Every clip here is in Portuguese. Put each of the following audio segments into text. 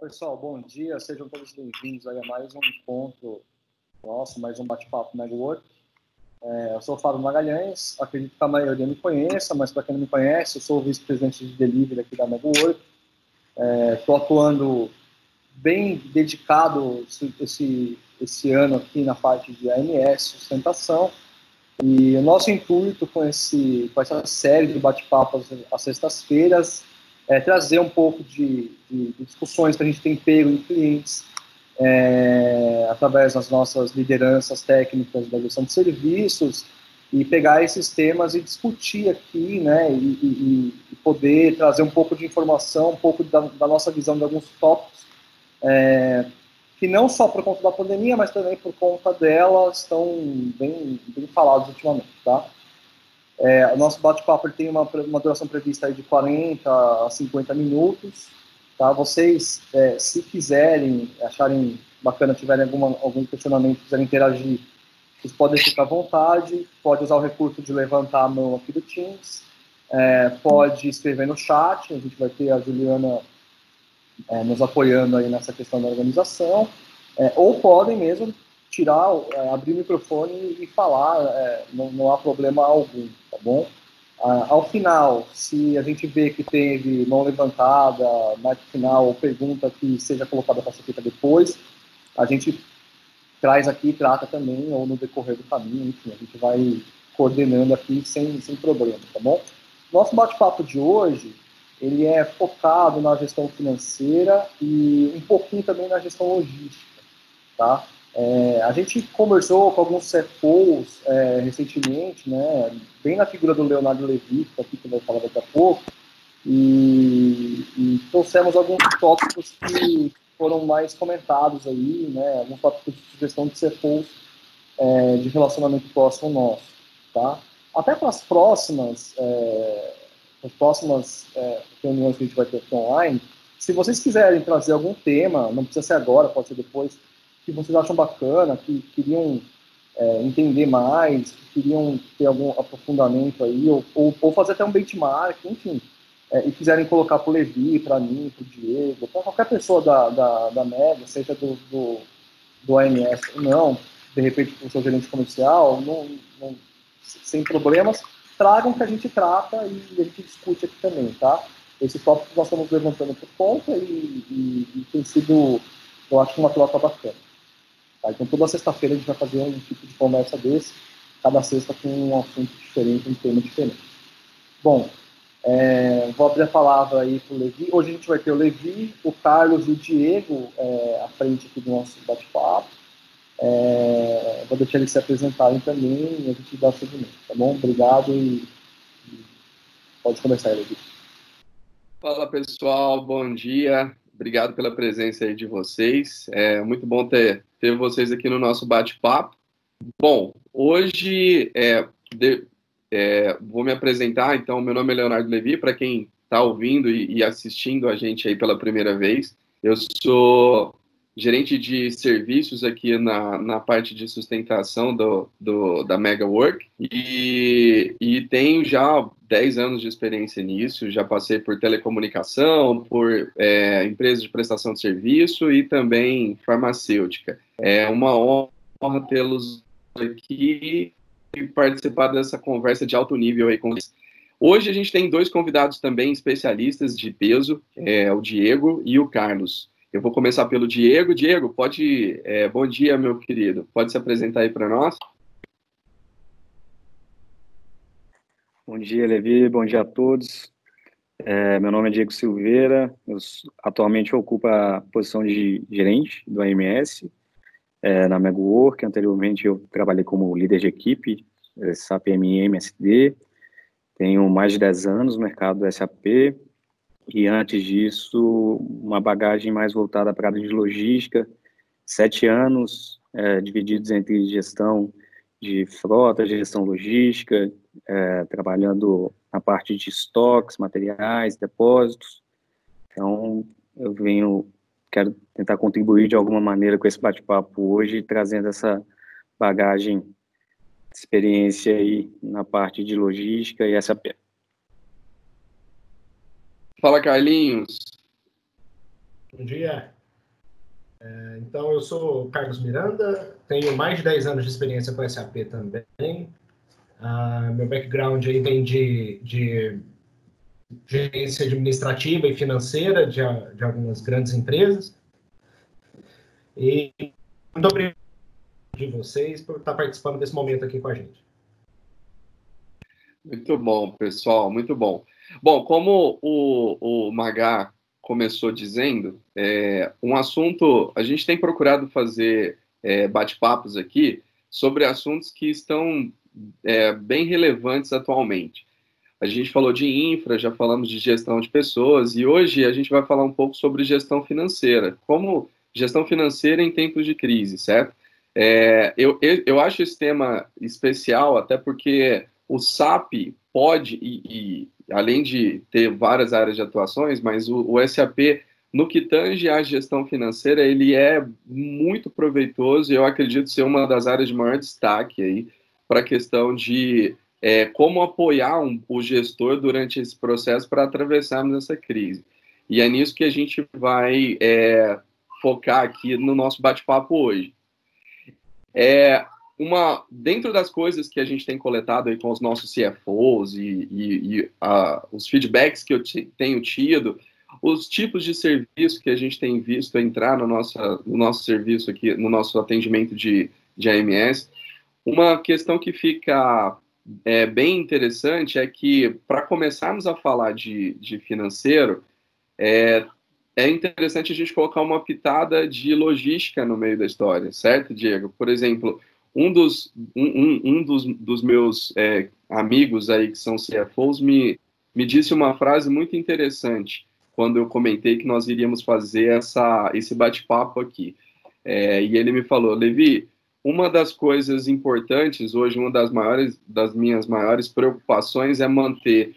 Pessoal, bom dia, sejam todos bem-vindos aí a mais um encontro nosso, mais um bate-papo Megwork. Eu sou o Fábio Magalhães, acredito que a maioria me conheça, mas para quem não me conhece, eu sou o vice-presidente de delivery aqui da Megwork. Estou atuando bem dedicado esse ano aqui na parte de AMS, sustentação, e o nosso intuito com essa série de bate-papos às sextas-feiras é trazer um pouco de discussões que a gente tem pego em clientes, através das nossas lideranças técnicas da gestão de serviços, e pegar esses temas e discutir aqui, né, e poder trazer um pouco de informação, um pouco da nossa visão de alguns tópicos, que não só por conta da pandemia, mas também por conta dela, estão bem falados ultimamente, tá? O nosso bate-papo tem uma duração prevista aí de 40 a 50 minutos. Tá? Vocês, se quiserem, acharem bacana, tiverem algum questionamento, quiserem interagir, vocês podem ficar à vontade, pode usar o recurso de levantar a mão aqui do Teams, pode escrever no chat, a gente vai ter a Juliana nos apoiando aí nessa questão da organização, ou podem mesmo abrir o microfone e falar, não há problema algum, tá bom? Ao final, se a gente vê que teve mão levantada, mais no final, ou pergunta que seja colocada para ser feita depois, a gente traz aqui e trata também, ou no decorrer do caminho, enfim, a gente vai coordenando aqui sem problema, tá bom? Nosso bate-papo de hoje, ele é focado na gestão financeira e um pouquinho também na gestão logística, tá? A gente conversou com alguns CFOs recentemente, né, bem na figura do Leonardo Levy, que aqui que vai falar daqui a pouco, e trouxemos alguns tópicos que foram mais comentados aí, né, alguns tópicos de sugestão de CFOs de relacionamento próximo nosso, tá? Até para as próximas reuniões que a gente vai ter aqui online, se vocês quiserem trazer algum tema, não precisa ser agora, pode ser depois, que vocês acham bacana, que queriam entender mais, que queriam ter algum aprofundamento aí, ou fazer até um benchmark, enfim, e quiserem colocar para o Levi, para mim, para o Diego, para qualquer pessoa da Mega, seja do AMS ou não, de repente para o seu gerente comercial, sem problemas, tragam que a gente trata e a gente discute aqui também, tá? Esse tópico nós estamos levantando por conta e tem sido, eu acho, uma troca bacana. Tá? Então, toda sexta-feira a gente vai fazer um tipo de conversa desse, cada sexta com um assunto diferente, um tema diferente. Bom, vou abrir a palavra aí para o Levi. Hoje a gente vai ter o Levi, o Carlos e o Diego à frente aqui do nosso bate-papo. Vou deixar eles se apresentarem também e a gente dá seguimento, tá bom? Obrigado e pode começar, Levi. Fala, pessoal, bom dia. Obrigado pela presença aí de vocês. É muito bom ter vocês aqui no nosso bate-papo. Bom, hoje vou me apresentar. Então, meu nome é Leonardo Levy, para quem está ouvindo e assistindo a gente aí pela primeira vez. Eu sou gerente de serviços aqui na parte de sustentação da Megwork e tenho já 10 anos de experiência nisso, já passei por telecomunicação, por empresas de prestação de serviço e também farmacêutica. É uma honra tê-los aqui e participar dessa conversa de alto nível aí com eles. Hoje a gente tem dois convidados também especialistas de peso, o Diego e o Carlos. Eu vou começar pelo Diego. Diego, bom dia, meu querido. Pode se apresentar aí para nós? Bom dia, Levi. Bom dia a todos. Meu nome é Diego Silveira. Atualmente eu ocupo a posição de gerente do AMS na Megwork. Anteriormente eu trabalhei como líder de equipe, SAP MSD. Tenho mais de 10 anos no mercado do SAP. E antes disso, uma bagagem mais voltada para a área de logística, 7 anos divididos entre gestão de frota, gestão logística, trabalhando na parte de estoques, materiais, depósitos. Então, quero tentar contribuir de alguma maneira com esse bate-papo hoje, trazendo essa bagagem, experiência aí na parte de logística e SAP. Fala, Carlinhos. Bom dia. Então, eu sou o Carlos Miranda, tenho mais de 10 anos de experiência com SAP também. Meu background aí vem de gerência administrativa e financeira de algumas grandes empresas. E muito obrigado de vocês por estar participando desse momento aqui com a gente. Muito bom, pessoal, muito bom. Bom, como o Magá começou dizendo, um assunto, a gente tem procurado fazer bate-papos aqui sobre assuntos que estão bem relevantes atualmente. A gente falou de infra, já falamos de gestão de pessoas, e hoje a gente vai falar um pouco sobre gestão financeira, como gestão financeira em tempos de crise, certo? Eu acho esse tema especial, até porque o SAP pode, além de ter várias áreas de atuações, mas o SAP, no que tange à gestão financeira, ele é muito proveitoso e eu acredito ser uma das áreas de maior destaque aí para a questão de como apoiar o gestor durante esse processo para atravessarmos essa crise. E é nisso que a gente vai focar aqui no nosso bate-papo hoje. Dentro das coisas que a gente tem coletado aí com os nossos CFOs e os feedbacks que eu tenho tido, os tipos de serviço que a gente tem visto entrar no nosso serviço aqui, no nosso atendimento de AMS, uma questão que fica bem interessante é que, para começarmos a falar de financeiro, é interessante a gente colocar uma pitada de logística no meio da história, certo, Diego? Por exemplo, um dos meus amigos aí que são CFOs me disse uma frase muito interessante quando eu comentei que nós iríamos fazer esse bate-papo aqui. E ele me falou, Levi, uma das coisas importantes hoje, uma das minhas maiores preocupações é manter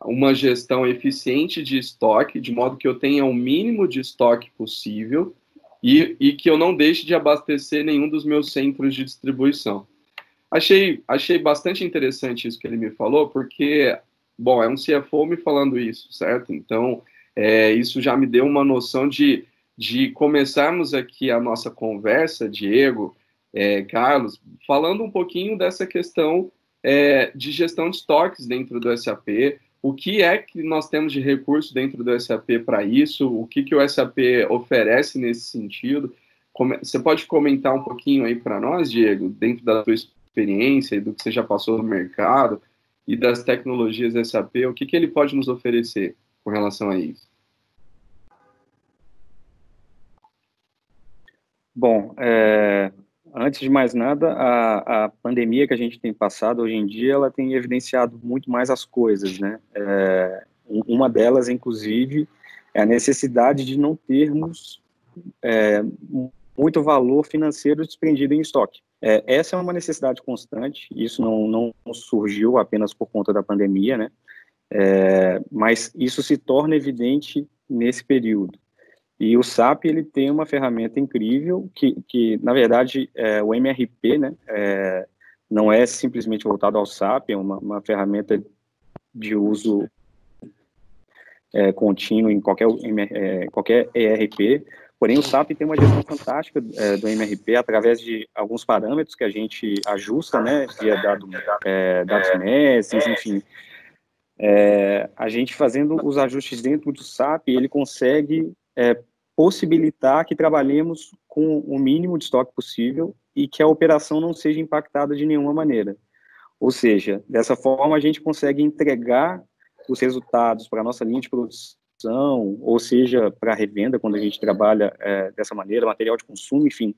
uma gestão eficiente de estoque, de modo que eu tenha o mínimo de estoque possível e que eu não deixe de abastecer nenhum dos meus centros de distribuição. Achei bastante interessante isso que ele me falou, porque, bom, é um CFO me falando isso, certo? Então, isso já me deu uma noção de começarmos aqui a nossa conversa, Diego, Carlos, falando um pouquinho dessa questão de gestão de estoques dentro do SAP, o que é que nós temos de recurso dentro do SAP para isso, o que o SAP oferece nesse sentido. Você pode comentar um pouquinho aí para nós, Diego, dentro da sua experiência e do que você já passou no mercado e das tecnologias SAP, o que ele pode nos oferecer com relação a isso? Bom, antes de mais nada, a pandemia que a gente tem passado hoje em dia, ela tem evidenciado muito mais as coisas, né? Uma delas, inclusive, é a necessidade de não termos muito valor financeiro desprendido em estoque. Essa é uma necessidade constante, isso não surgiu apenas por conta da pandemia, né? Mas isso se torna evidente nesse período. E o SAP, ele tem uma ferramenta incrível que na verdade, o MRP, né, não é simplesmente voltado ao SAP, é uma ferramenta de uso contínuo em qualquer ERP, porém o SAP tem uma gestão fantástica do MRP através de alguns parâmetros que a gente ajusta, né, via dados mestres, enfim. A gente fazendo os ajustes dentro do SAP, ele consegue possibilitar que trabalhemos com o mínimo de estoque possível e que a operação não seja impactada de nenhuma maneira. Ou seja, dessa forma a gente consegue entregar os resultados para a nossa linha de produção, ou seja, para a revenda, quando a gente trabalha dessa maneira, material de consumo, enfim.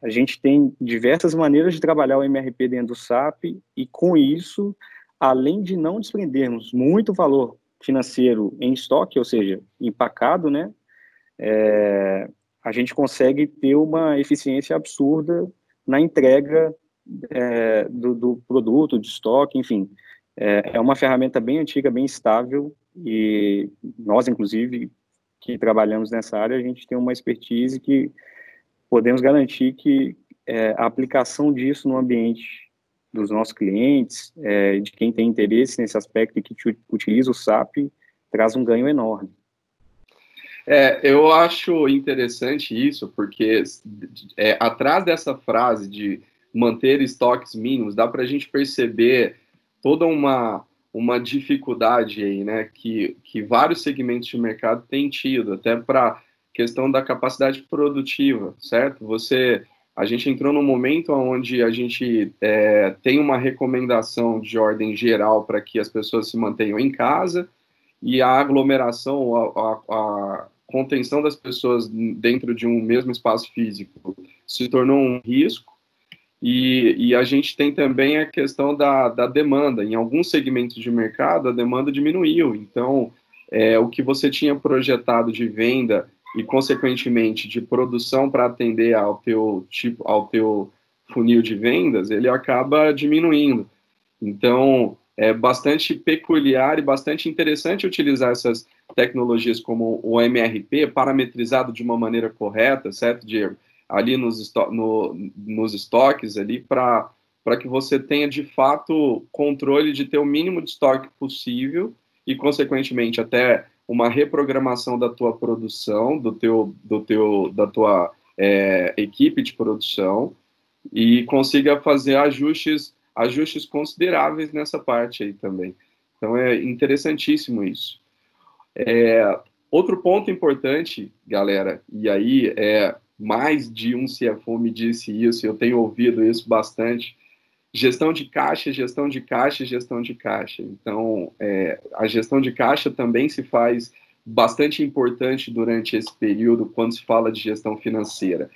A gente tem diversas maneiras de trabalhar o MRP dentro do SAP e, com isso, além de não desprendermos muito valor financeiro em estoque, ou seja, empacado, né, a gente consegue ter uma eficiência absurda na entrega do produto, de estoque, enfim. É uma ferramenta bem antiga, bem estável, e nós, inclusive, que trabalhamos nessa área, a gente tem uma expertise que podemos garantir que a aplicação disso no ambiente dos nossos clientes, de quem tem interesse nesse aspecto e que utiliza o SAP, traz um ganho enorme. Eu acho interessante isso, porque atrás dessa frase de manter estoques mínimos, dá para a gente perceber toda uma dificuldade aí, né, que vários segmentos de mercado têm tido, até para questão da capacidade produtiva, certo? A gente entrou num momento onde a gente tem uma recomendação de ordem geral para que as pessoas se mantenham em casa, e a aglomeração, a contenção das pessoas dentro de um mesmo espaço físico se tornou um risco, e a gente tem também a questão da demanda. Em alguns segmentos de mercado, a demanda diminuiu, então o que você tinha projetado de venda e, consequentemente, de produção para atender ao teu funil de vendas, ele acaba diminuindo. Então, é bastante peculiar e bastante interessante utilizar essas tecnologias como o MRP, parametrizado de uma maneira correta, certo, Diego? Ali nos estoques, ali, para que você tenha, de fato, controle de ter o mínimo de estoque possível e, consequentemente, até uma reprogramação da tua produção, da tua equipe de produção, e consiga fazer ajustes consideráveis nessa parte aí também. Então, é interessantíssimo isso. Outro ponto importante, galera, e aí mais de um CFO me disse isso, eu tenho ouvido isso bastante, gestão de caixa, gestão de caixa, gestão de caixa. Então, a gestão de caixa também se faz bastante importante durante esse período, quando se fala de gestão financeira.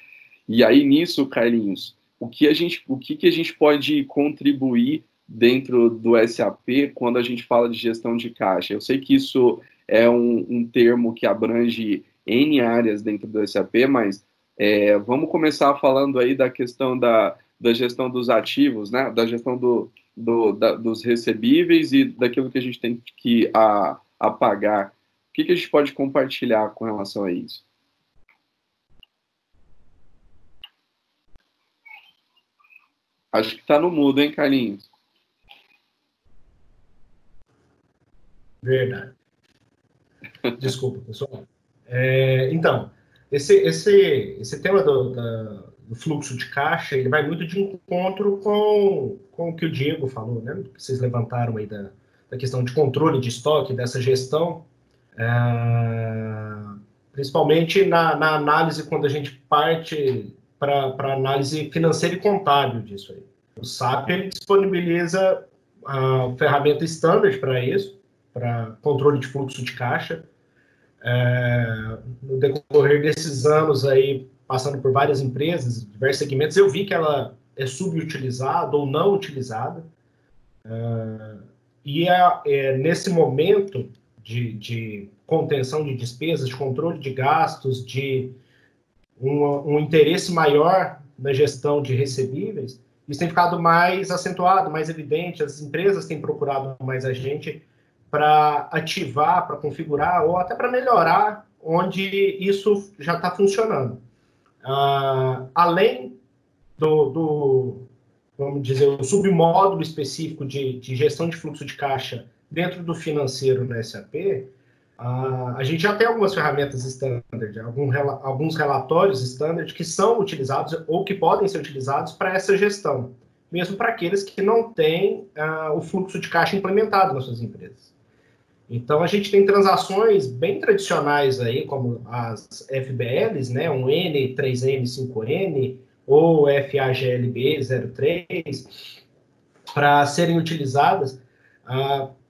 E aí, nisso, Carlinhos, o que a gente pode contribuir dentro do SAP quando a gente fala de gestão de caixa? Eu sei que isso é um termo que abrange N áreas dentro do SAP, mas vamos começar falando aí da questão da gestão dos ativos, né? Da gestão dos recebíveis e daquilo que a gente tem que apagar. O que a gente pode compartilhar com relação a isso? Acho que está no mudo, hein, Carlinhos? Verdade. Desculpa, pessoal. Então, esse tema do fluxo de caixa, ele vai muito de encontro com o que o Diego falou, né? Que vocês levantaram aí da questão de controle de estoque, dessa gestão, principalmente na análise, quando a gente parte para análise financeira e contábil disso aí. O SAP ele disponibiliza a ferramenta standard para isso, para controle de fluxo de caixa. No decorrer desses anos aí, passando por várias empresas, diversos segmentos, eu vi que ela é subutilizada ou não utilizada. E nesse momento de contenção de despesas, de controle de gastos, de um interesse maior na gestão de recebíveis, isso tem ficado mais acentuado, mais evidente. As empresas têm procurado mais a gente para ativar, para configurar ou até para melhorar onde isso já está funcionando. Além vamos dizer, o submódulo específico de gestão de fluxo de caixa dentro do financeiro da SAP, a gente já tem algumas ferramentas standard, alguns relatórios standard que são utilizados ou que podem ser utilizados para essa gestão, mesmo para aqueles que não têm o fluxo de caixa implementado nas suas empresas. Então, a gente tem transações bem tradicionais aí, como as FBLs, né, um N, 3N, 5N, ou FAGLB 03, para serem utilizadas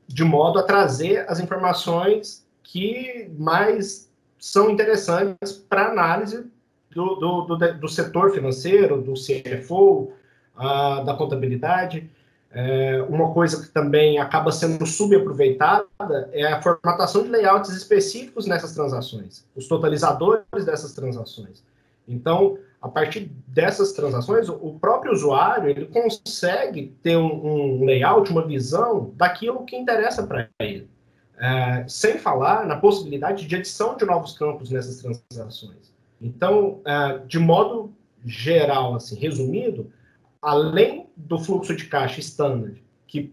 de modo a trazer as informações que mais são interessantes para análise do setor financeiro, do CFO, da contabilidade. Uma coisa que também acaba sendo subaproveitada é a formatação de layouts específicos nessas transações, os totalizadores dessas transações. Então, a partir dessas transações, o próprio usuário ele consegue ter um layout, uma visão daquilo que interessa para ele, sem falar na possibilidade de adição de novos campos nessas transações. Então, de modo geral, assim, resumido, além do fluxo de caixa standard, que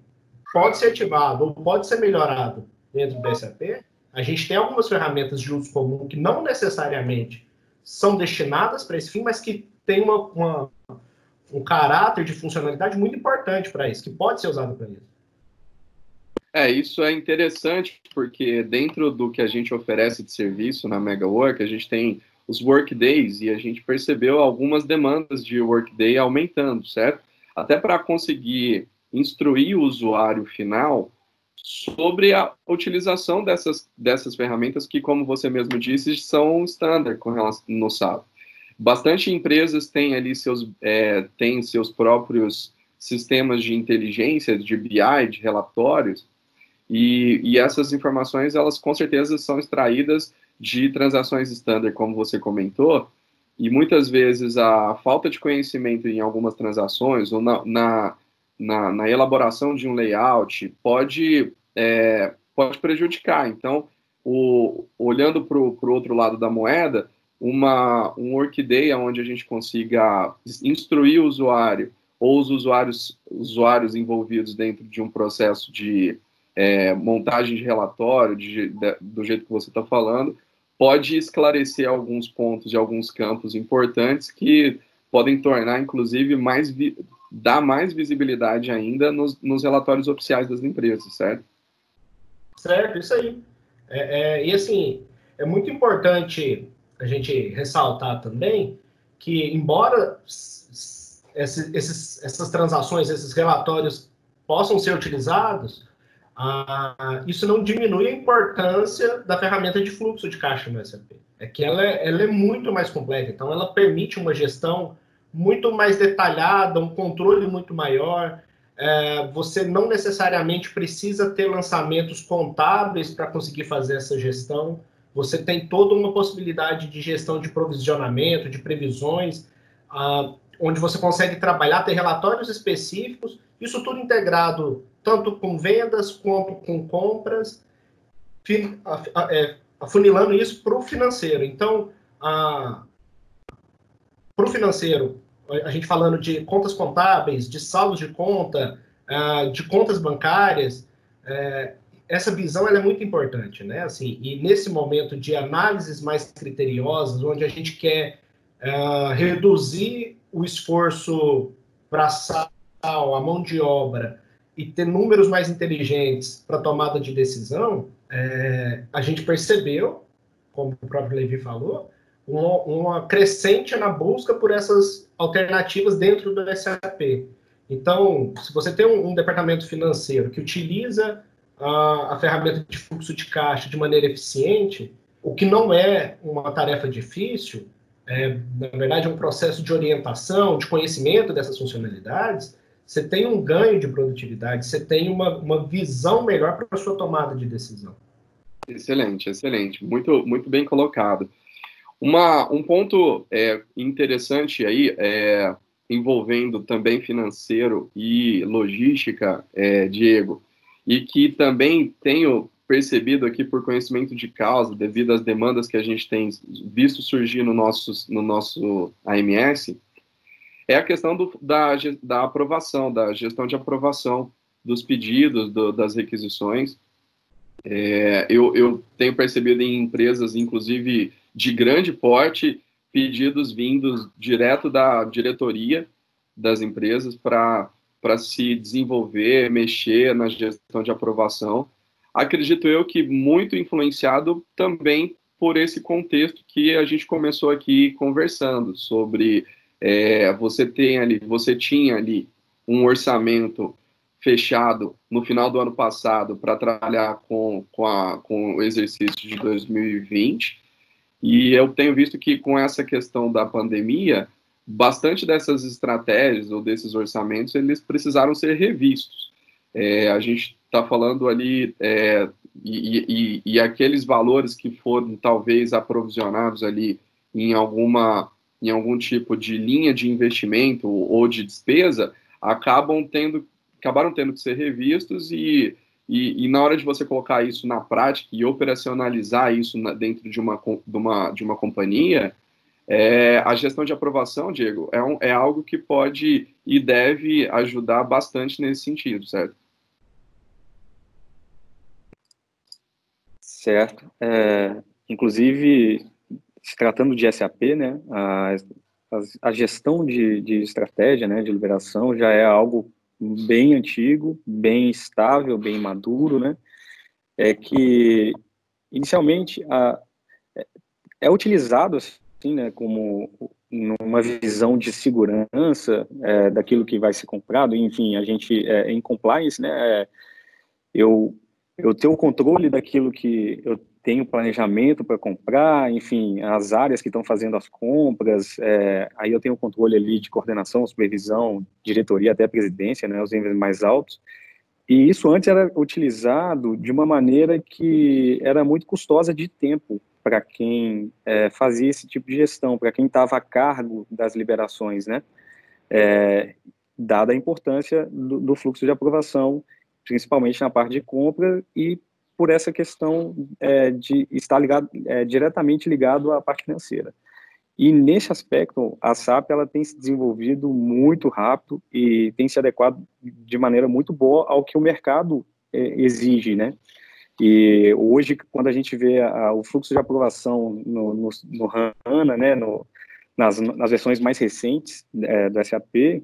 pode ser ativado ou pode ser melhorado dentro do SAP, A gente tem algumas ferramentas de uso comum que não necessariamente são destinadas para esse fim, mas que tem um caráter de funcionalidade muito importante para isso, que pode ser usado para isso. Isso é interessante, porque dentro do que a gente oferece de serviço na MegaWork, a gente tem os Workdays, e a gente percebeu algumas demandas de Workday aumentando, certo? Até para conseguir instruir o usuário final sobre a utilização dessas ferramentas que, como você mesmo disse, são standard com relação no SAP. Bastante empresas têm ali têm seus próprios sistemas de inteligência, de BI, de relatórios, e essas informações, elas com certeza são extraídas de transações standard, como você comentou, e muitas vezes a falta de conhecimento em algumas transações, ou na elaboração de um layout, pode prejudicar. Então, olhando para o outro lado da moeda, um Workday onde a gente consiga instruir o usuário, ou os usuários envolvidos dentro de um processo de montagem de relatório, do jeito que você está falando, pode esclarecer alguns pontos e alguns campos importantes que podem tornar, inclusive, dar mais visibilidade ainda nos relatórios oficiais das empresas, certo? Certo, isso aí. E assim, é muito importante a gente ressaltar também que, embora essas transações, esses relatórios possam ser utilizados, isso não diminui a importância da ferramenta de fluxo de caixa no SAP. É que ela é muito mais completa, então ela permite uma gestão muito mais detalhada, um controle muito maior. Você não necessariamente precisa ter lançamentos contábeis para conseguir fazer essa gestão. Você tem toda uma possibilidade de gestão de provisionamento, de previsões, onde você consegue trabalhar, ter relatórios específicos, isso tudo integrado tanto com vendas quanto com compras, afunilando isso para o financeiro. Então, para o financeiro, a gente falando de contas contábeis, de saldos de conta, de contas bancárias, essa visão ela é muito importante, né? Assim, e nesse momento de análises mais criteriosas, onde a gente quer reduzir o esforço braçal, a mão de obra, e ter números mais inteligentes para tomada de decisão, a gente percebeu, como o próprio Levi falou, uma crescente na busca por essas alternativas dentro do SAP. Então, se você tem um departamento financeiro que utiliza a ferramenta de fluxo de caixa de maneira eficiente, o que não é uma tarefa difícil, na verdade é um processo de orientação, de conhecimento dessas funcionalidades, você tem um ganho de produtividade, você tem uma visão melhor para a sua tomada de decisão. Excelente, excelente. Muito, muito bem colocado. Um ponto interessante aí, envolvendo também financeiro e logística, Diego, e que também tenho percebido aqui por conhecimento de causa, devido às demandas que a gente tem visto surgir no nosso AMS, é a questão da aprovação, da gestão de aprovação dos pedidos, das requisições. Eu tenho percebido em empresas, inclusive de grande porte, pedidos vindos direto da diretoria das empresas para se desenvolver, mexer na gestão de aprovação. Acredito eu que muito influenciado também por esse contexto que a gente começou aqui conversando sobre você tinha ali um orçamento fechado no final do ano passado para trabalhar com o exercício de 2020, e eu tenho visto que com essa questão da pandemia, bastante dessas estratégias ou desses orçamentos, eles precisaram ser revistos. A gente está falando ali, e aqueles valores que foram talvez aprovisionados ali em algum tipo de linha de investimento ou de despesa, acabaram tendo que ser revistos e na hora de você colocar isso na prática e operacionalizar isso dentro de uma companhia, a gestão de aprovação, Diego, é algo que pode e deve ajudar bastante nesse sentido, certo? Certo. Inclusive, se tratando de SAP, né, a gestão de estratégia, né, de liberação já é algo bem antigo, bem estável, bem maduro, né, que inicialmente é utilizado assim, né, como numa visão de segurança daquilo que vai ser comprado. Enfim, a gente em compliance, né, eu tenho o controle daquilo que eu tenho planejamento para comprar, enfim, as áreas que estão fazendo as compras, aí eu tenho o controle ali de coordenação, supervisão, diretoria, até presidência, né, os níveis mais altos. E isso antes era utilizado de uma maneira que era muito custosa de tempo para quem fazia esse tipo de gestão, para quem estava a cargo das liberações, né? Dada a importância do fluxo de aprovação, principalmente na parte de compra, e por essa questão de estar diretamente ligado à parte financeira. E nesse aspecto, a SAP ela tem se desenvolvido muito rápido e tem se adequado de maneira muito boa ao que o mercado exige, né? E hoje, quando a gente vê o fluxo de aprovação no HANA, né, nas versões mais recentes do SAP,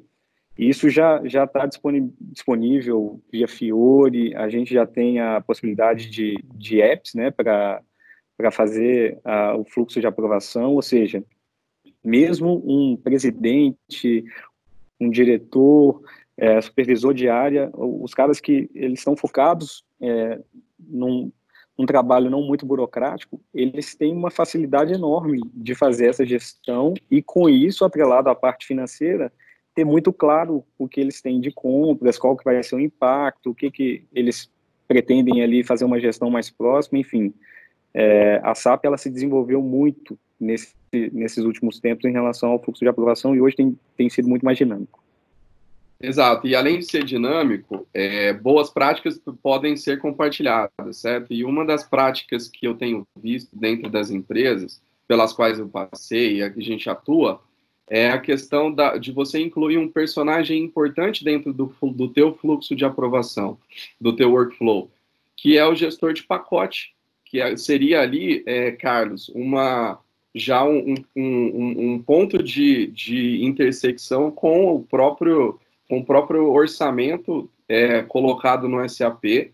isso já está disponível via Fiori. A gente já tem a possibilidade de apps, né, para fazer o fluxo de aprovação, ou seja, mesmo um presidente, um diretor, supervisor de área, os caras que eles estão focados num trabalho não muito burocrático, eles têm uma facilidade enorme de fazer essa gestão e, com isso, atrelado à parte financeira, ter muito claro o que eles têm de compras, qual que vai ser o impacto, o que eles pretendem ali fazer uma gestão mais próxima, enfim. A SAP ela se desenvolveu muito nesses últimos tempos em relação ao fluxo de aprovação e hoje tem sido muito mais dinâmico. Exato, e além de ser dinâmico, boas práticas podem ser compartilhadas, certo? E uma das práticas que eu tenho visto dentro das empresas, pelas quais eu passei e a gente atua, é a questão de você incluir um personagem importante dentro do teu fluxo de aprovação, do teu workflow, que é o gestor de pacote, que seria ali, Carlos, já um ponto de intersecção com o próprio orçamento colocado no SAP,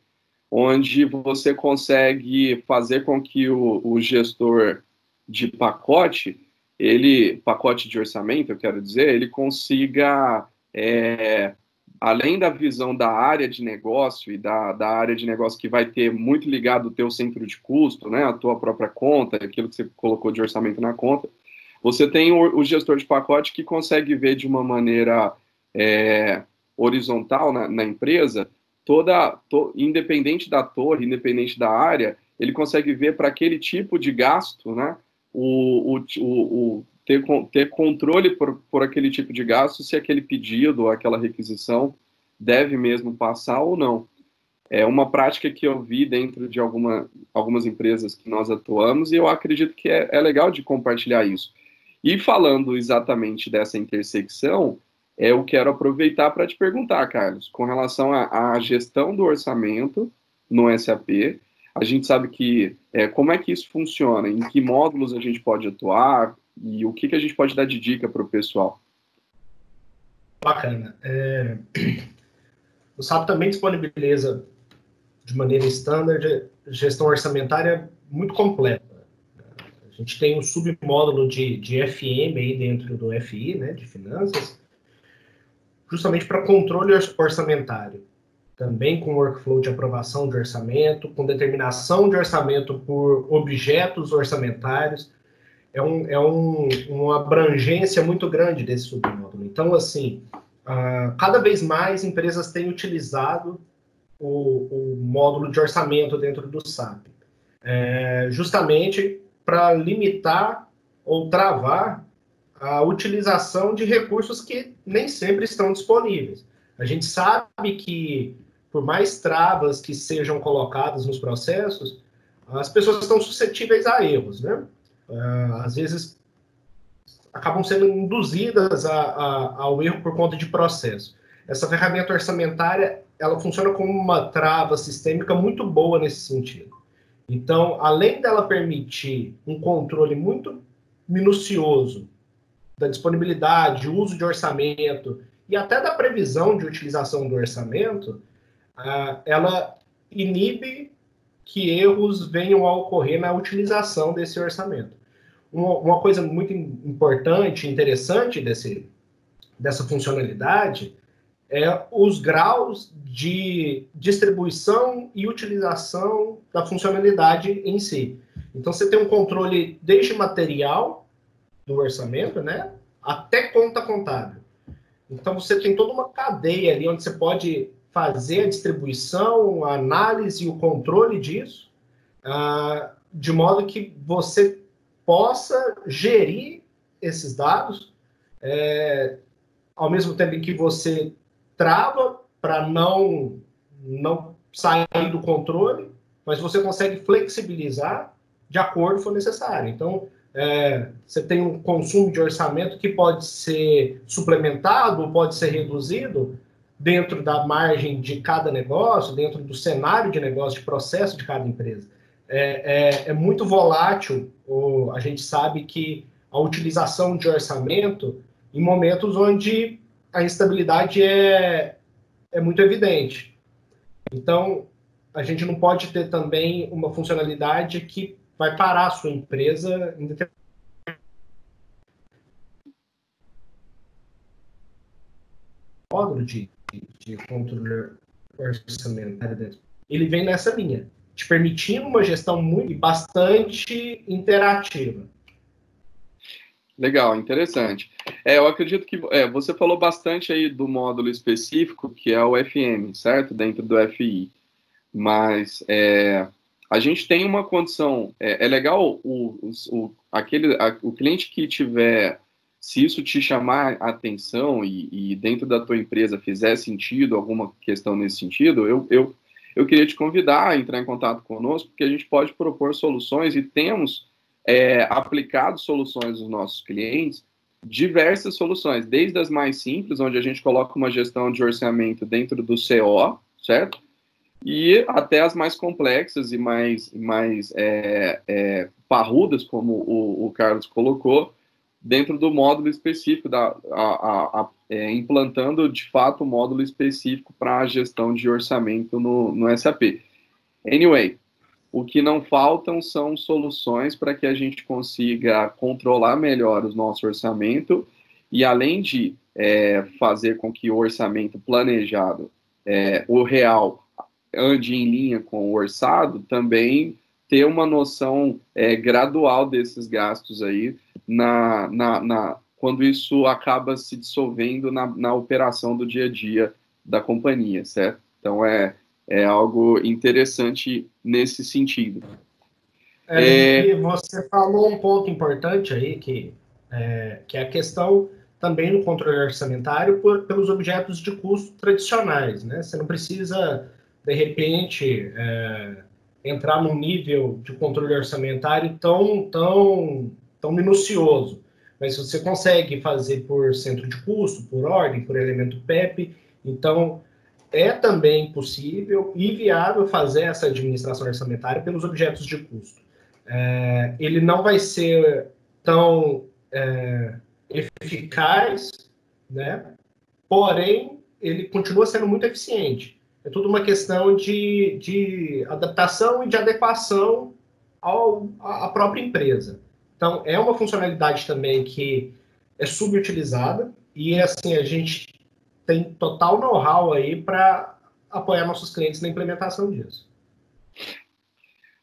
onde você consegue fazer com que o gestor de pacote de orçamento, eu quero dizer, ele consiga, além da visão da área de negócio e da área de negócio que vai ter muito ligado ao teu centro de custo, né, a tua própria conta, aquilo que você colocou de orçamento na conta, você tem o gestor de pacote que consegue ver de uma maneira horizontal na empresa, independente da torre, independente da área, ele consegue ver para aquele tipo de gasto, né, ter controle por aquele tipo de gasto, se aquele pedido ou aquela requisição deve mesmo passar ou não. É uma prática que eu vi dentro de algumas empresas que nós atuamos e eu acredito que é legal de compartilhar isso. E falando exatamente dessa intersecção, eu quero aproveitar para te perguntar, Carlos, com relação à gestão do orçamento no SAP, a gente sabe que como é que isso funciona, em que módulos a gente pode atuar e o que a gente pode dar de dica para o pessoal. Bacana. O SAP também disponibiliza de maneira standard gestão orçamentária muito completa. A gente tem um submódulo de FM aí dentro do FI, né, de finanças, justamente para controle orçamentário. Também com workflow de aprovação de orçamento, com determinação de orçamento por objetos orçamentários. Uma abrangência muito grande desse submódulo. Então, assim, cada vez mais empresas têm utilizado o módulo de orçamento dentro do SAP, justamente para limitar ou travar a utilização de recursos que nem sempre estão disponíveis. A gente sabe que, por mais travas que sejam colocadas nos processos, as pessoas estão suscetíveis a erros, né? Às vezes acabam sendo induzidas ao erro por conta de processo. Essa ferramenta orçamentária, ela funciona como uma trava sistêmica muito boa nesse sentido. Então, além dela permitir um controle muito minucioso da disponibilidade, uso de orçamento e até da previsão de utilização do orçamento, ela inibe que erros venham a ocorrer na utilização desse orçamento. Uma coisa muito importante, interessante dessa funcionalidade é os graus de distribuição e utilização da funcionalidade em si. Então, você tem um controle desde material do orçamento, né, até conta contábil. Então, você tem toda uma cadeia ali onde você pode fazer a distribuição, a análise e o controle disso, de modo que você possa gerir esses dados, ao mesmo tempo em que você trava para não sair do controle, mas você consegue flexibilizar de acordo que for necessário. Então, você tem um consumo de orçamento que pode ser suplementado, pode ser reduzido dentro da margem de cada negócio, dentro do cenário de negócio, de processo de cada empresa. É muito volátil, a gente sabe que a utilização de orçamento em momentos onde a instabilidade é muito evidente. Então, a gente não pode ter também uma funcionalidade que vai parar a sua empresa em determinado módulo de controle orçamentário. Ele vem nessa linha, te permitindo uma gestão bastante interativa. Legal, interessante. Eu acredito que você falou bastante aí do módulo específico, que é o FM, certo? Dentro do FI. Mas a gente tem uma condição. É legal o cliente que tiver, se isso te chamar a atenção e dentro da tua empresa fizer sentido, alguma questão nesse sentido, eu queria te convidar a entrar em contato conosco, porque a gente pode propor soluções e temos aplicado soluções dos nossos clientes, diversas soluções, desde as mais simples, onde a gente coloca uma gestão de orçamento dentro do CO, certo? E até as mais complexas e mais parrudas, como o Carlos colocou, dentro do módulo específico, implantando, de fato, o módulo específico para a gestão de orçamento no SAP. Anyway, o que não faltam são soluções para que a gente consiga controlar melhor o nosso orçamento e, além de fazer com que o orçamento planejado, o real, ande em linha com o orçado, também ter uma noção gradual desses gastos aí, quando isso acaba se dissolvendo na operação do dia a dia da companhia, certo? Então, é algo interessante nesse sentido. E você falou um ponto importante aí, que é a questão também no controle orçamentário pelos objetos de custo tradicionais, né? Você não precisa, de repente, entrar num nível de controle orçamentário tão minucioso, mas você consegue fazer por centro de custo, por ordem, por elemento PEP, então é também possível e viável fazer essa administração orçamentária pelos objetos de custo. Ele não vai ser tão eficaz, né? Porém, ele continua sendo muito eficiente. É tudo uma questão de adaptação e de adequação à própria empresa. Então, é uma funcionalidade também que é subutilizada e, assim, a gente tem total know-how aí para apoiar nossos clientes na implementação disso.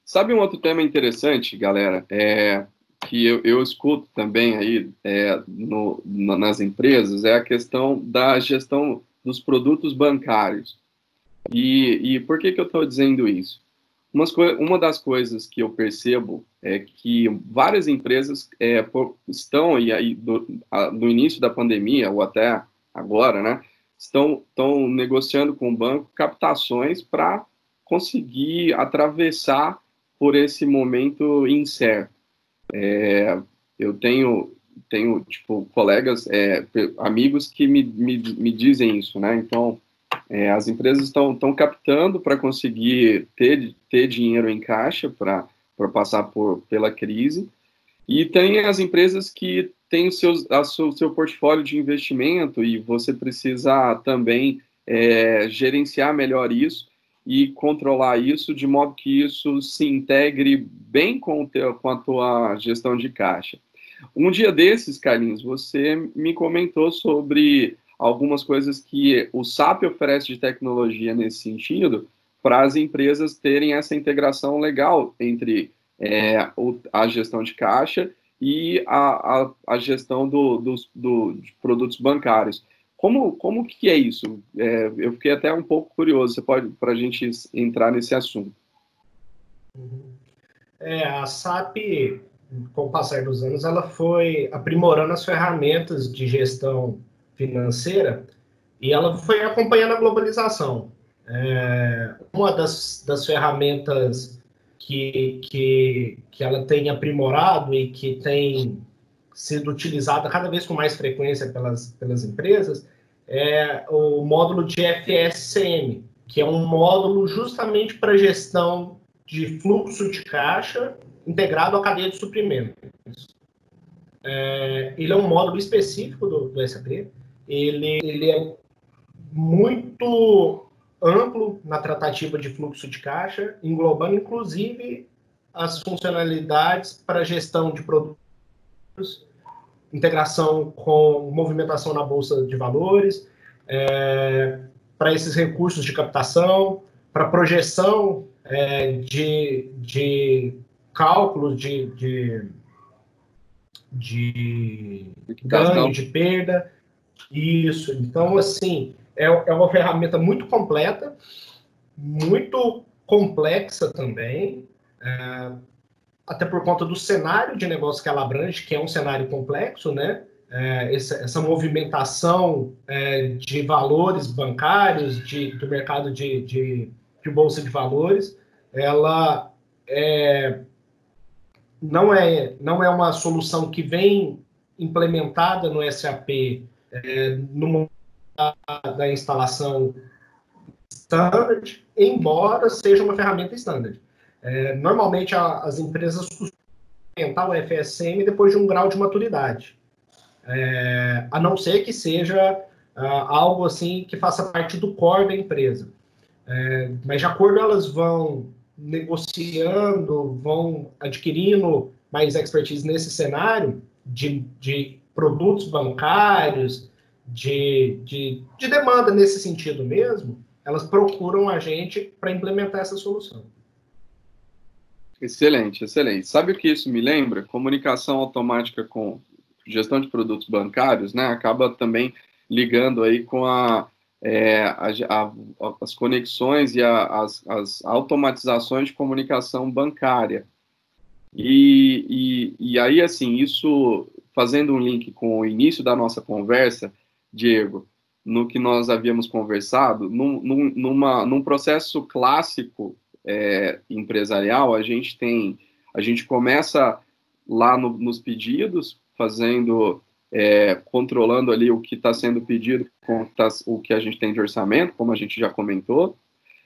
Sabe um outro tema interessante, galera? Que eu escuto também aí nas empresas, é a questão da gestão dos produtos bancários. E por que eu estou dizendo isso? Uma das coisas que eu percebo é que várias empresas estão, e aí no início da pandemia, ou até agora, né, estão negociando com o banco captações para conseguir atravessar por esse momento incerto. Eu tenho tipo, colegas, amigos que me dizem isso, né? Então, As empresas estão captando para conseguir ter dinheiro em caixa para passar pela crise, e tem as empresas que têm o seu portfólio de investimento, e você precisa também gerenciar melhor isso e controlar isso de modo que isso se integre bem com a tua gestão de caixa. Um dia desses, Carlinhos, você me comentou sobre algumas coisas que o SAP oferece de tecnologia nesse sentido, para as empresas terem essa integração legal entre a gestão de caixa e a gestão de produtos bancários. Como que é isso? Eu fiquei até um pouco curioso, você pode, para a gente entrar nesse assunto. A SAP, com o passar dos anos, ela foi aprimorando as ferramentas de gestão financeira e ela foi acompanhando a globalização. Uma das ferramentas que ela tem aprimorado e que tem sido utilizada cada vez com mais frequência pelas empresas é o módulo de FSCM, que é um módulo justamente para gestão de fluxo de caixa integrado à cadeia de suprimentos. Ele é um módulo específico do SAP, ele é muito amplo na tratativa de fluxo de caixa, englobando inclusive as funcionalidades para gestão de produtos, integração com movimentação na Bolsa de Valores, para esses recursos de captação, para projeção de cálculos de ganho, de perda. Isso. Então, assim, é uma ferramenta muito completa, muito complexa também, até por conta do cenário de negócio que ela abrange, que é um cenário complexo, né? Essa movimentação de valores bancários, do mercado de bolsa de valores, ela não é uma solução que vem implementada no SAP no momento da instalação standard, embora seja uma ferramenta standard. Normalmente as empresas costumam implementar o FSM depois de um grau de maturidade, a não ser que seja algo assim que faça parte do core da empresa. Mas de acordo elas vão negociando, vão adquirindo mais expertise nesse cenário de produtos bancários, de demanda nesse sentido mesmo, elas procuram a gente para implementar essa solução. Excelente, excelente. Sabe o que isso me lembra? Comunicação automática com gestão de produtos bancários, né? Acaba também ligando aí com as conexões e as automatizações de comunicação bancária. E aí, assim, isso fazendo um link com o início da nossa conversa, Diego, no que nós havíamos conversado, num processo clássico empresarial, a gente começa lá nos pedidos, controlando ali o que está sendo pedido, o que a gente tem de orçamento, como a gente já comentou.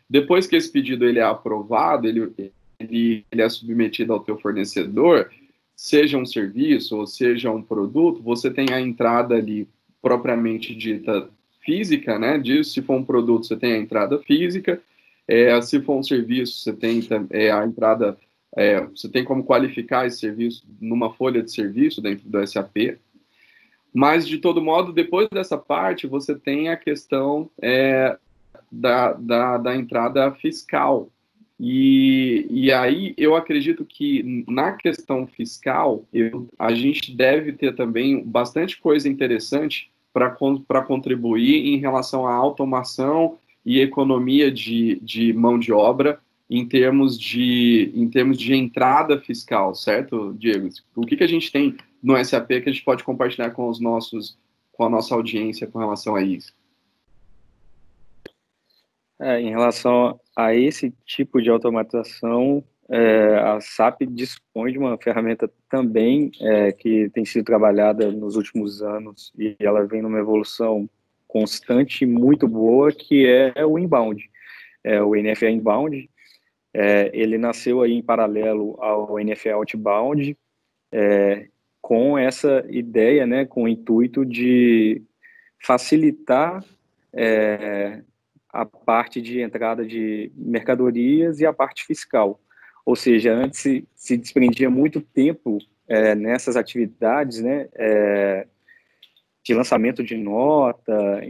Depois que esse pedido ele é aprovado, ele é submetido ao teu fornecedor, seja um serviço ou seja um produto, você tem a entrada ali propriamente dita física, né? Se for um produto, você tem a entrada física, se for um serviço, você tem a entrada, você tem como qualificar esse serviço numa folha de serviço dentro do SAP. Mas, de todo modo, depois dessa parte, você tem a questão da entrada fiscal. E aí, eu acredito que, na questão fiscal, a gente deve ter também bastante coisa interessante para contribuir em relação à automação e economia de mão de obra em termos de entrada fiscal, certo, Diego? O que a gente tem no SAP que a gente pode compartilhar com a nossa audiência com relação a isso? Em relação a esse tipo de automatização, a SAP dispõe de uma ferramenta também que tem sido trabalhada nos últimos anos e ela vem numa evolução constante muito boa, que é o inbound, o NFA Inbound. Ele nasceu aí em paralelo ao NFA Outbound, com essa ideia, né, com o intuito de facilitar a parte de entrada de mercadorias e a parte fiscal. Ou seja, antes se desprendia muito tempo nessas atividades, né, de lançamento de nota,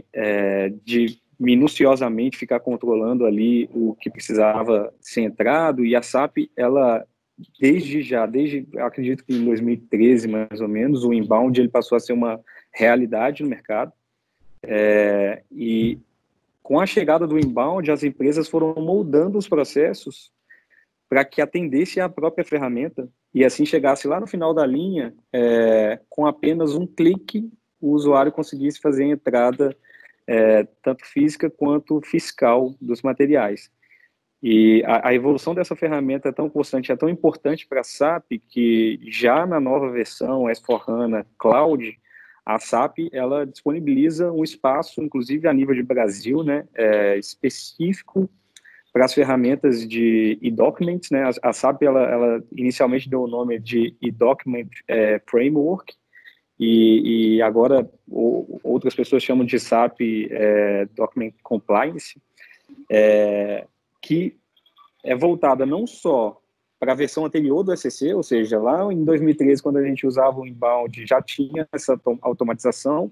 de minuciosamente ficar controlando ali o que precisava ser entrado, e a SAP, ela, desde acredito que em 2013, mais ou menos, o inbound ele passou a ser uma realidade no mercado, e com a chegada do inbound, as empresas foram moldando os processos para que atendesse à própria ferramenta e assim chegasse lá no final da linha, com apenas um clique, o usuário conseguisse fazer a entrada tanto física quanto fiscal dos materiais. E a evolução dessa ferramenta é tão constante, é tão importante para a SAP, que já na nova versão S/4HANA Cloud, a SAP ela disponibiliza um espaço, inclusive a nível de Brasil, né, específico para as ferramentas de e-documents, né? A SAP ela inicialmente deu o nome de e-document framework, e agora outras pessoas chamam de SAP Document Compliance, que é voltada não só para a versão anterior do SCC, ou seja, lá em 2013, quando a gente usava o inbound, já tinha essa automatização.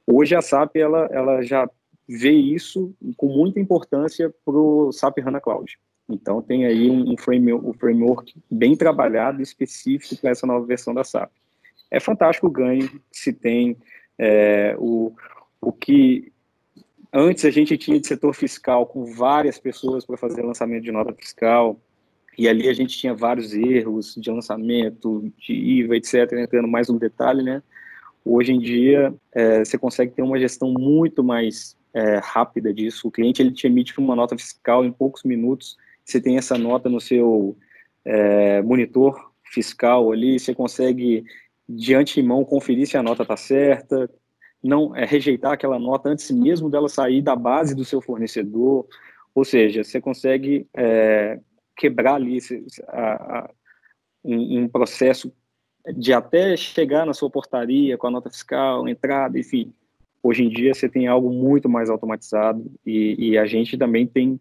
Hoje a SAP ela já vê isso com muita importância para o SAP HANA Cloud. Então tem aí um framework bem trabalhado, específico para essa nova versão da SAP. É fantástico o ganho que se tem, o que antes a gente tinha de setor fiscal com várias pessoas para fazer lançamento de nota fiscal, e ali a gente tinha vários erros de lançamento, de IVA, etc., entrando mais no detalhe, né? Hoje em dia, você consegue ter uma gestão muito mais rápida disso. O cliente ele te emite uma nota fiscal em poucos minutos, você tem essa nota no seu monitor fiscal ali, você consegue de antemão conferir se a nota está certa, não rejeitar aquela nota antes mesmo dela sair da base do seu fornecedor, ou seja, você consegue quebrar ali um processo de até chegar na sua portaria com a nota fiscal, entrada, enfim. Hoje em dia você tem algo muito mais automatizado e a gente também tem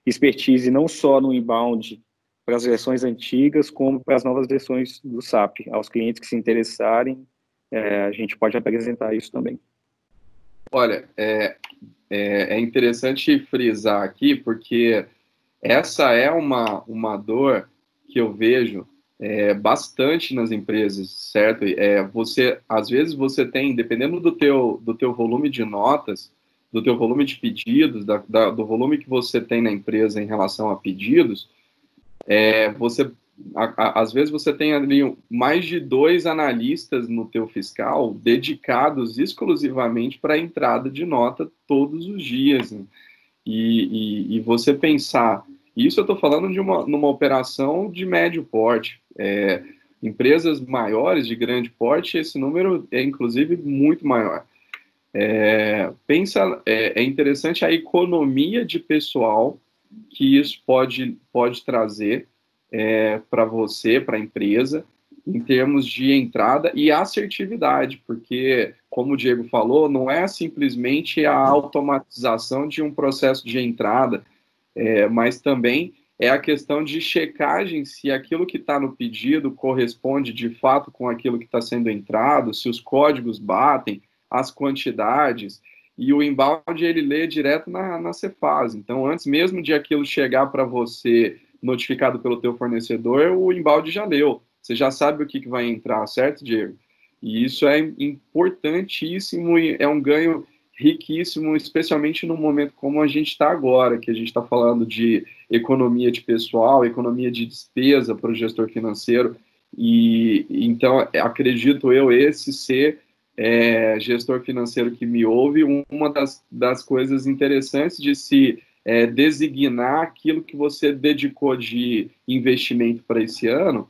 expertise não só no inbound para as versões antigas, como para as novas versões do SAP. Aos clientes que se interessarem, a gente pode apresentar isso também. Olha, é interessante frisar aqui, porque essa é uma dor que eu vejo bastante nas empresas, certo? Às vezes você tem, dependendo do teu volume de notas, do teu volume de pedidos, do volume que você tem na empresa em relação a pedidos, às vezes você tem ali mais de 2 analistas no teu fiscal dedicados exclusivamente para a entrada de nota todos os dias, né? E você pensar, isso eu estou falando de numa operação de médio porte, empresas maiores, de grande porte, esse número é inclusive muito maior. É interessante a economia de pessoal que isso pode trazer para você, para a empresa, em termos de entrada e assertividade, porque, como o Diego falou, não é simplesmente a automatização de um processo de entrada, mas também é a questão de checagem se aquilo que está no pedido corresponde de fato com aquilo que está sendo entrado, se os códigos batem, as quantidades, e o inbound ele lê direto na Cefaz. Então, antes mesmo de aquilo chegar para você notificado pelo teu fornecedor, o inbound já leu. Você já sabe o que vai entrar, certo, Diego? E isso é importantíssimo e é um ganho riquíssimo, especialmente no momento como a gente está agora, que a gente está falando de economia de pessoal, economia de despesa para o gestor financeiro. E então, acredito eu, esse ser gestor financeiro que me ouve, uma das coisas interessantes de se designar aquilo que você dedicou de investimento para esse ano,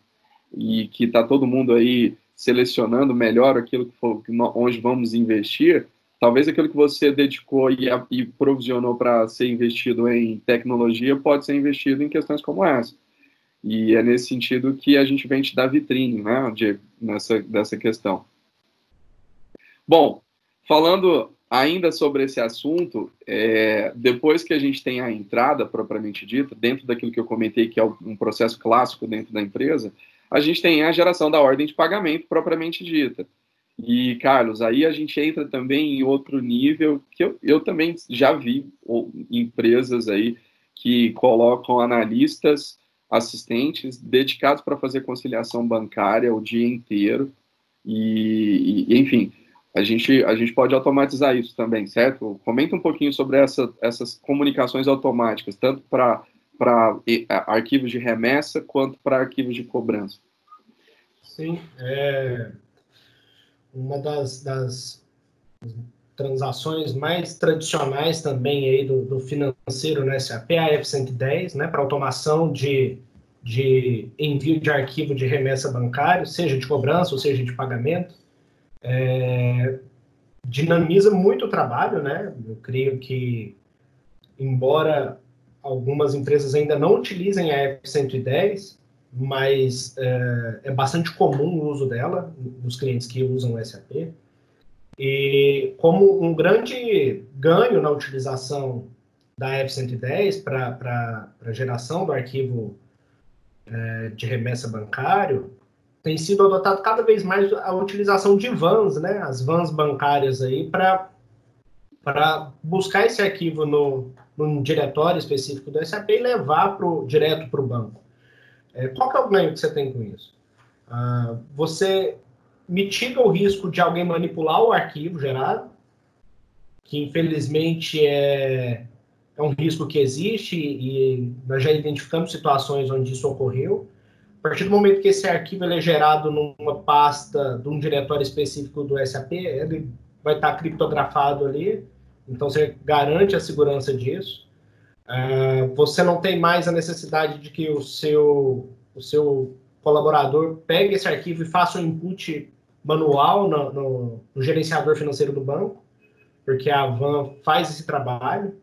e que está todo mundo aí selecionando melhor aquilo onde vamos investir, talvez aquilo que você dedicou e provisionou para ser investido em tecnologia pode ser investido em questões como essa. E é nesse sentido que a gente vem te dar vitrine, né, Diego, dessa questão. Bom, falando ainda sobre esse assunto, depois que a gente tem a entrada propriamente dita, dentro daquilo que eu comentei, que é um processo clássico dentro da empresa, a gente tem a geração da ordem de pagamento propriamente dita. E, Carlos, aí a gente entra também em outro nível, que eu também já vi empresas aí que colocam analistas, assistentes, dedicados para fazer conciliação bancária o dia inteiro, enfim, a gente pode automatizar isso também, certo? Comenta um pouquinho sobre essas comunicações automáticas, tanto para arquivos de remessa, quanto para arquivos de cobrança. Sim, uma das transações mais tradicionais também aí do financeiro no SAP é a F110, né, para automação de envio de arquivo de remessa bancário, seja de cobrança ou seja de pagamento. Dinamiza muito o trabalho, né? Eu creio que, embora algumas empresas ainda não utilizem a F110, mas é bastante comum o uso dela nos clientes que usam o SAP. E como um grande ganho na utilização da F110 para a geração do arquivo de remessa bancário, tem sido adotado cada vez mais a utilização de vans, né? As vans bancárias aí para buscar esse arquivo num diretório específico do SAP e levar direto para o banco. Qual que é o ganho que você tem com isso? Você mitiga o risco de alguém manipular o arquivo gerado, que infelizmente é um risco que existe e nós já identificamos situações onde isso ocorreu. A partir do momento que esse arquivo é gerado numa pasta de um diretório específico do SAP, ele vai estar criptografado ali, então você garante a segurança disso. Você não tem mais a necessidade de que o seu colaborador pegue esse arquivo e faça um input manual no gerenciador financeiro do banco, porque a van faz esse trabalho.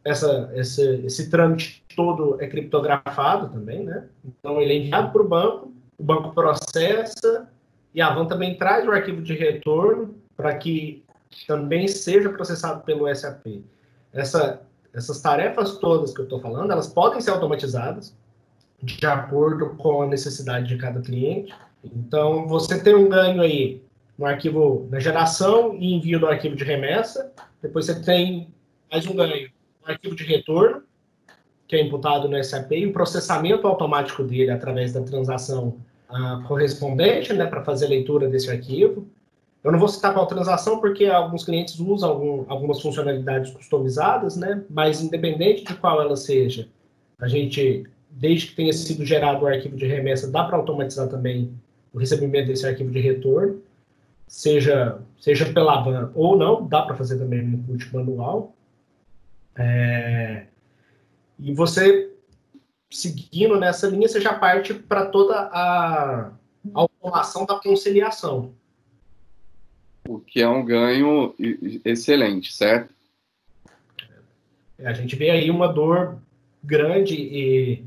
Esse trâmite todo é criptografado também, né? Então ele é enviado para o banco processa e a van também traz o arquivo de retorno para que também seja processado pelo SAP. Essas tarefas todas que eu estou falando, elas podem ser automatizadas de acordo com a necessidade de cada cliente. Então, você tem um ganho aí no arquivo, na geração e envio do arquivo de remessa. Depois você tem mais um ganho no arquivo de retorno, que é imputado no SAP, e o processamento automático dele através da transação correspondente, né, para fazer a leitura desse arquivo. Eu não vou citar qual transação, porque alguns clientes usam algumas funcionalidades customizadas, né, mas independente de qual ela seja, a gente, desde que tenha sido gerado o arquivo de remessa, dá para automatizar também o recebimento desse arquivo de retorno, seja pela van ou não, dá para fazer também no input manual. E você, seguindo nessa linha, você já parte para toda a automação da conciliação. O que é um ganho excelente, certo? A gente vê aí uma dor grande e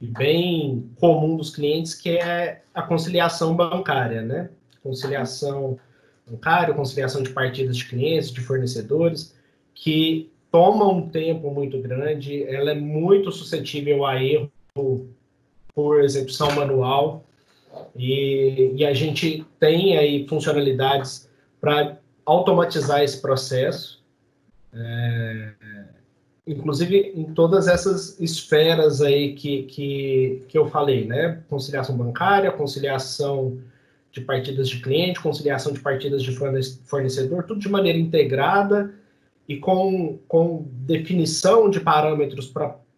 bem comum dos clientes, que é a conciliação bancária, né? Conciliação bancária, conciliação de partidas de clientes, de fornecedores, que toma um tempo muito grande, ela é muito suscetível a erro por execução manual, e a gente tem aí funcionalidades para automatizar esse processo, inclusive em todas essas esferas aí que eu falei, né? Conciliação bancária, conciliação de partidas de cliente, conciliação de partidas de fornecedor, tudo de maneira integrada e com definição de parâmetros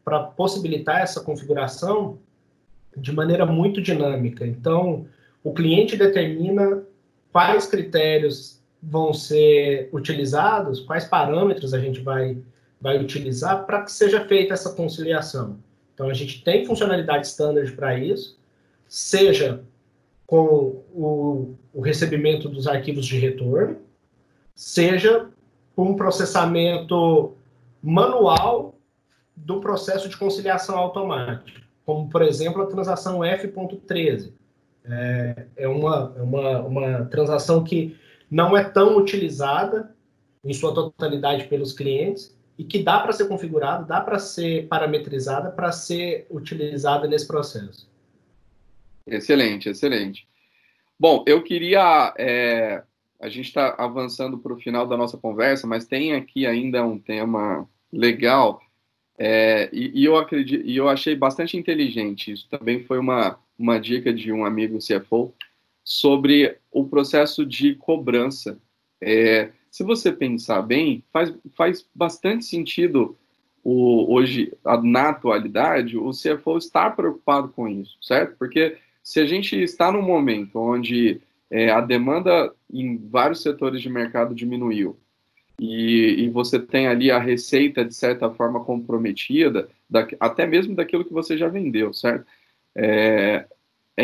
para possibilitar essa configuração de maneira muito dinâmica. Então, o cliente determina quais critérios vão ser utilizados, quais parâmetros a gente vai utilizar para que seja feita essa conciliação. Então, a gente tem funcionalidade standard para isso, seja com o recebimento dos arquivos de retorno, seja por um processamento manual do processo de conciliação automática, como, por exemplo, a transação F.13. É uma transação que não é tão utilizada em sua totalidade pelos clientes e que dá para ser configurada, dá para ser parametrizada, para ser utilizada nesse processo. Excelente, excelente. Bom, eu queria... a gente está avançando para o final da nossa conversa, mas tem aqui ainda um tema legal, eu acredito, e eu achei bastante inteligente. Isso também foi uma dica de um amigo CFO sobre o processo de cobrança. Se você pensar bem, faz bastante sentido hoje, na atualidade, o CFO estar preocupado com isso, certo? Porque se a gente está num momento onde a demanda em vários setores de mercado diminuiu e você tem ali a receita, de certa forma, comprometida, até mesmo daquilo que você já vendeu, certo? É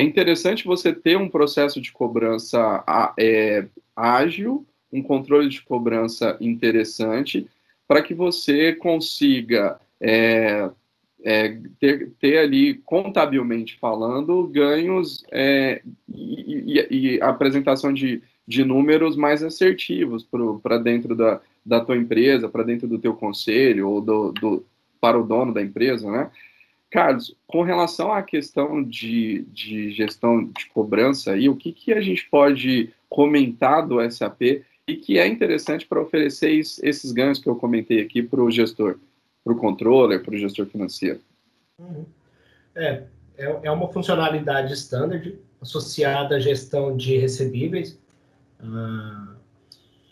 interessante você ter um processo de cobrança ágil, um controle de cobrança interessante, para que você consiga ter ali, contabilmente falando, ganhos e apresentação de números mais assertivos para dentro da tua empresa, para dentro do teu conselho, ou para o dono da empresa, né? Carlos, com relação à questão de gestão de cobrança, aí, o que a gente pode comentar do SAP e que é interessante para oferecer esses ganhos que eu comentei aqui para o gestor, para o controller, para o gestor financeiro? É uma funcionalidade standard associada à gestão de recebíveis,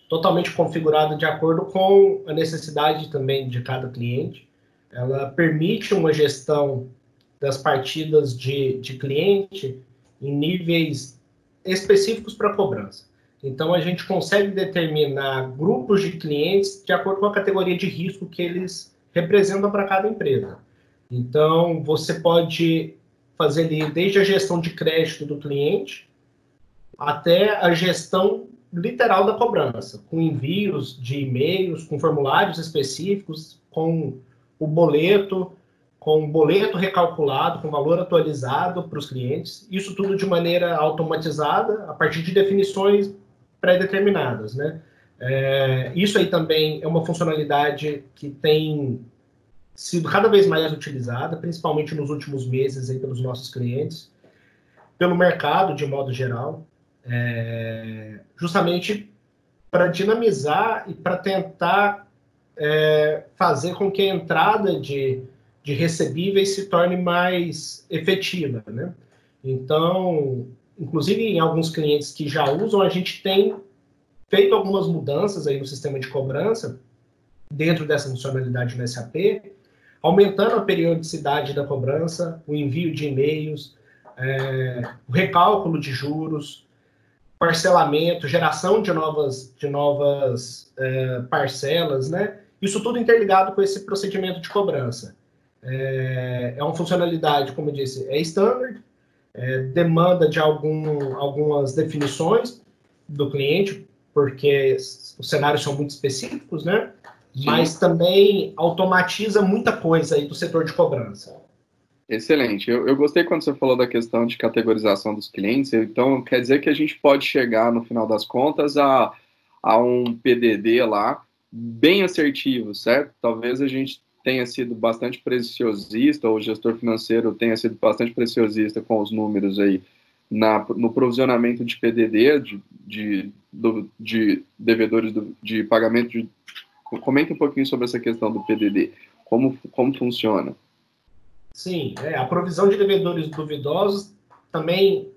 totalmente configurada de acordo com a necessidade também de cada cliente. Ela permite uma gestão das partidas de cliente em níveis específicos para cobrança. Então, a gente consegue determinar grupos de clientes de acordo com a categoria de risco que eles representam para cada empresa. Então, você pode fazer ali desde a gestão de crédito do cliente até a gestão literal da cobrança, com envios de e-mails, com formulários específicos, com o boleto, com o boleto recalculado, com valor atualizado para os clientes. Isso tudo de maneira automatizada, a partir de definições pré-determinadas, né? Isso aí também é uma funcionalidade que tem sido cada vez mais utilizada, principalmente nos últimos meses aí pelos nossos clientes, pelo mercado de modo geral, justamente para dinamizar e para tentar fazer com que a entrada de recebíveis se torne mais efetiva, né? Então, inclusive em alguns clientes que já usam, a gente tem feito algumas mudanças aí no sistema de cobrança dentro dessa funcionalidade no SAP, aumentando a periodicidade da cobrança, o envio de e-mails, o recálculo de juros, parcelamento, geração de novas parcelas, né? Isso tudo interligado com esse procedimento de cobrança. É uma funcionalidade, como eu disse, standard, demanda de algumas definições do cliente, porque os cenários são muito específicos, né? Sim. Mas também automatiza muita coisa aí do setor de cobrança. Excelente. Eu gostei quando você falou da questão de categorização dos clientes. Então, quer dizer que a gente pode chegar, no final das contas, a um PDD lá bem assertivo, certo? Talvez a gente tenha sido bastante preciosista, ou o gestor financeiro tenha sido bastante preciosista com os números aí no provisionamento de PDD, de devedores de pagamento. Comenta um pouquinho sobre essa questão do PDD. Como funciona? Sim, a provisão de devedores duvidosos também,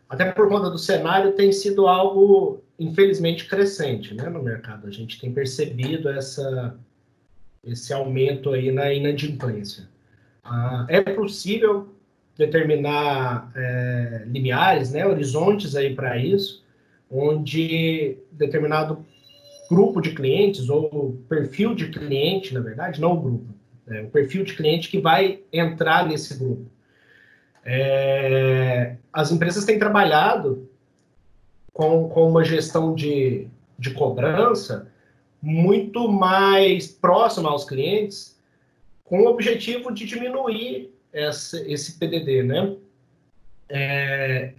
até por conta do cenário, tem sido algo, infelizmente, crescente, né, no mercado. A gente tem percebido esse aumento aí na inadimplência. É possível determinar limiares, né, horizontes aí para isso, onde determinado grupo de clientes, ou perfil de cliente, na verdade, não o grupo, o perfil de cliente que vai entrar nesse grupo. As empresas têm trabalhado com uma gestão de de cobrança muito mais próxima aos clientes, com o objetivo de diminuir esse PDD, né?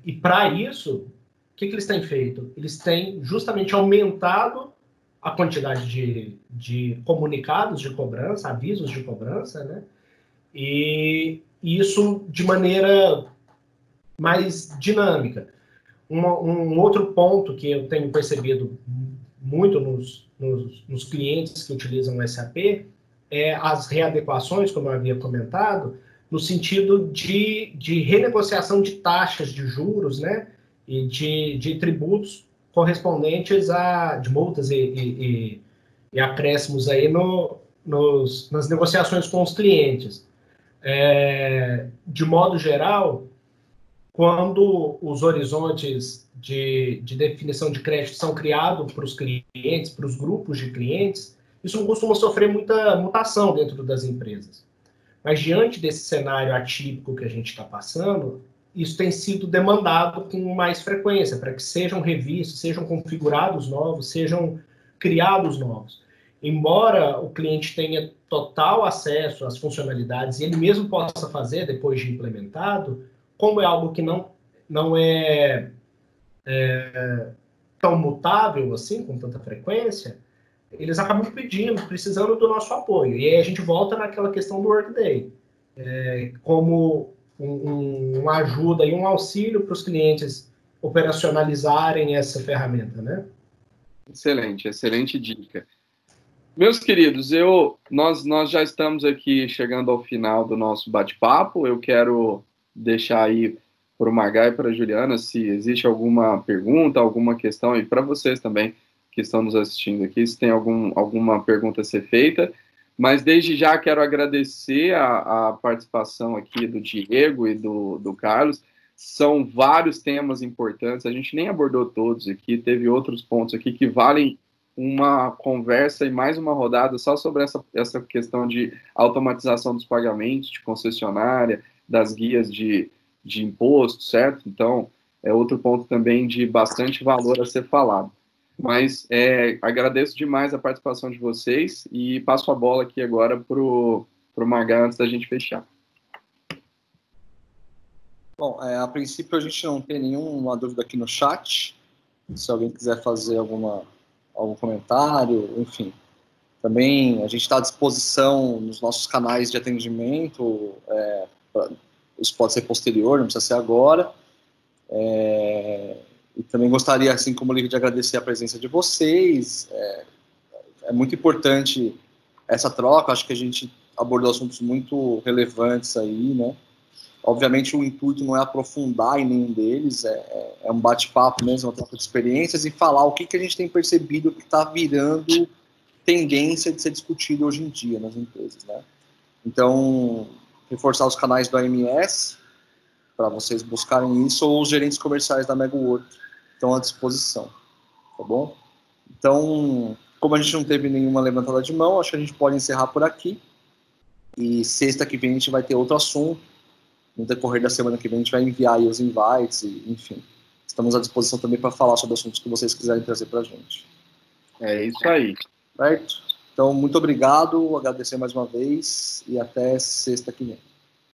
E para isso, o que eles têm feito? Eles têm justamente aumentado a quantidade de comunicados de cobrança, avisos de cobrança, né? E isso de maneira mais dinâmica. Um outro ponto que eu tenho percebido muito nos clientes que utilizam o SAP é as readequações, como eu havia comentado, no sentido de renegociação de taxas de juros, né, e de tributos correspondentes de multas e acréscimos aí nas negociações com os clientes. De modo geral, quando os horizontes de definição de crédito são criados para os clientes, para os grupos de clientes, isso não costuma sofrer muita mutação dentro das empresas. Mas diante desse cenário atípico que a gente está passando, isso tem sido demandado com mais frequência, para que sejam revistos, sejam configurados novos, sejam criados novos. Embora o cliente tenha total acesso às funcionalidades e ele mesmo possa fazer depois de implementado, como é algo que não é tão mutável assim, com tanta frequência, eles acabam precisando do nosso apoio. E aí a gente volta naquela questão do Workday, como uma ajuda e um auxílio para os clientes operacionalizarem essa ferramenta, né? Excelente, excelente dica. Meus queridos, nós já estamos aqui chegando ao final do nosso bate-papo. Eu quero deixar aí para o Margá e para a Juliana se existe alguma pergunta, alguma questão, e para vocês também que estão nos assistindo aqui, se tem alguma pergunta a ser feita. Mas desde já quero agradecer a participação aqui do Diego e do Carlos. São vários temas importantes, a gente nem abordou todos aqui, teve outros pontos aqui que valem uma conversa e mais uma rodada só sobre essa questão de automatização dos pagamentos, de concessionária, das guias de imposto, certo? Então, é outro ponto também de bastante valor a ser falado. Mas agradeço demais a participação de vocês e passo a bola aqui agora para o Margá antes da gente fechar. Bom, a princípio a gente não tem nenhuma dúvida aqui no chat. Se alguém quiser fazer algum comentário, enfim. Também a gente está à disposição nos nossos canais de atendimento. Isso pode ser posterior, não precisa ser agora. E também gostaria, assim como o Livre, de agradecer a presença de vocês. É muito importante essa troca. Acho que a gente abordou assuntos muito relevantes aí, né? Obviamente, o intuito não é aprofundar em nenhum deles, é um bate-papo mesmo, uma troca de experiências e falar o que a gente tem percebido que está virando tendência de ser discutido hoje em dia nas empresas, né? Então, reforçar os canais do AMS para vocês buscarem isso, ou os gerentes comerciais da MegaWork estão à disposição, tá bom? Então, como a gente não teve nenhuma levantada de mão, acho que a gente pode encerrar por aqui, e sexta que vem a gente vai ter outro assunto. No decorrer da semana que vem a gente vai enviar aí os invites, enfim. Estamos à disposição também para falar sobre assuntos que vocês quiserem trazer para a gente. É isso aí. Certo? Então, muito obrigado, agradecer mais uma vez e até sexta que vem.